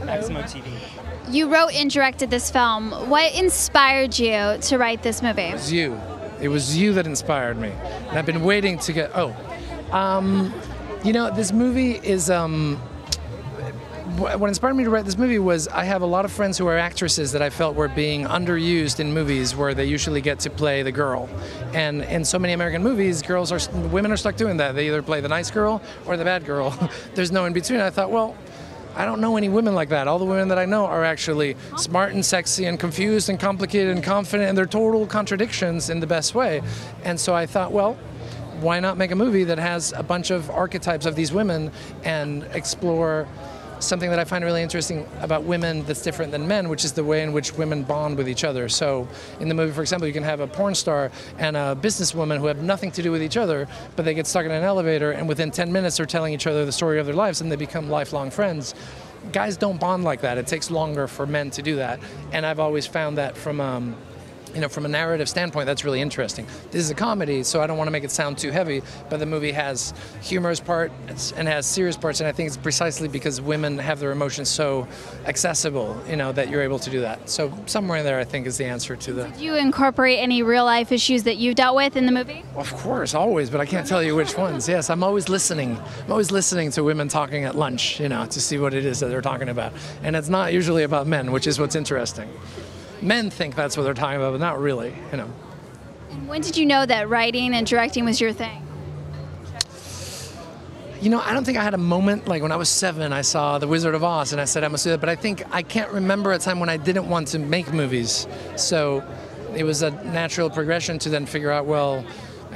Maximo TV. You wrote and directed this film. What inspired you to write this movie? It was you. It was you that inspired me. And I've been waiting to get, you know, this movie is, what inspired me to write this movie was I have a lot of friends who are actresses that I felt were being underused in movies where they usually get to play the girl. And in so many American movies, women are stuck doing that. They either play the nice girl or the bad girl. There's no in between. I thought, well, I don't know any women like that. All the women that I know are actually smart and sexy and confused and complicated and confident, and they're total contradictions in the best way. And so I thought, well, why not make a movie that has a bunch of archetypes of these women and explore something that I find really interesting about women that's different than men, which is the way in which women bond with each other. So in the movie, for example, you can have a porn star and a businesswoman who have nothing to do with each other, but they get stuck in an elevator, and within 10 minutes they're telling each other the story of their lives, and they become lifelong friends. Guys don't bond like that. It takes longer for men to do that. And I've always found that from you know, from a narrative standpoint, that's really interesting. This is a comedy, so I don't want to make it sound too heavy, but the movie has humorous parts and has serious parts, and I think it's precisely because women have their emotions so accessible, you know, that you're able to do that. So somewhere in there, I think, is the answer to the... Did you incorporate any real-life issues that you've dealt with in the movie? Of course, always, but I can't tell you which ones. Yes, I'm always listening. I'm always listening to women talking at lunch, you know, to see what it is that they're talking about. And it's not usually about men, which is what's interesting. Men think that's what they're talking about, but not really, you know. And when did you know that writing and directing was your thing? You know, I don't think I had a moment, like when I was 7, I saw The Wizard of Oz, and I said I must do that, but I can't remember a time when I didn't want to make movies. So it was a natural progression to then figure out, well,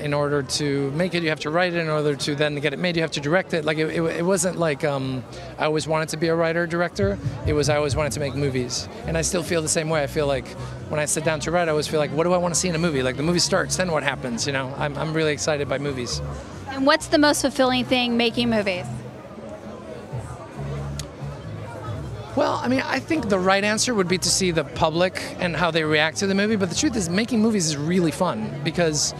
in order to make it, you have to write it. In order to then get it made, you have to direct it. Like it wasn't like I always wanted to be a writer-director. It was I always wanted to make movies, and I still feel the same way. I feel like when I sit down to write, I always feel like, what do I want to see in a movie? Like the movie starts, then what happens? You know, I'm really excited by movies. And what's the most fulfilling thing making movies? Well, I mean, I think the right answer would be to see the public and how they react to the movie. But the truth is, making movies is really fun because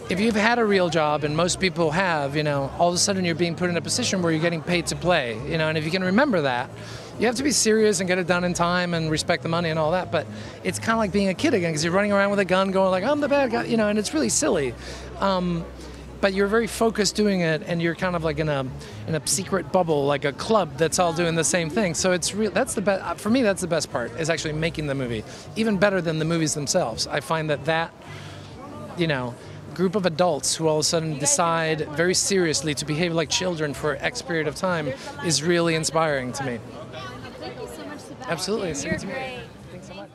if you've had a real job, and most people have, you know, all of a sudden you're being put in a position where you're getting paid to play, you know, and if you can remember that, you have to be serious and get it done in time and respect the money and all that, but it's kind of like being a kid again because you're running around with a gun going like, I'm the bad guy, you know, and it's really silly. But you're very focused doing it, and you're kind of like in a secret bubble, like a club that's all doing the same thing. So it's real. That's the best for me. That's the best part, is actually making the movie, even better than the movies themselves. I find that you know, group of adults who all of a sudden decide very seriously to behave like children for X period of time is really inspiring to me. Thank you so much, Sebastian. Absolutely. You're great. Thanks so much.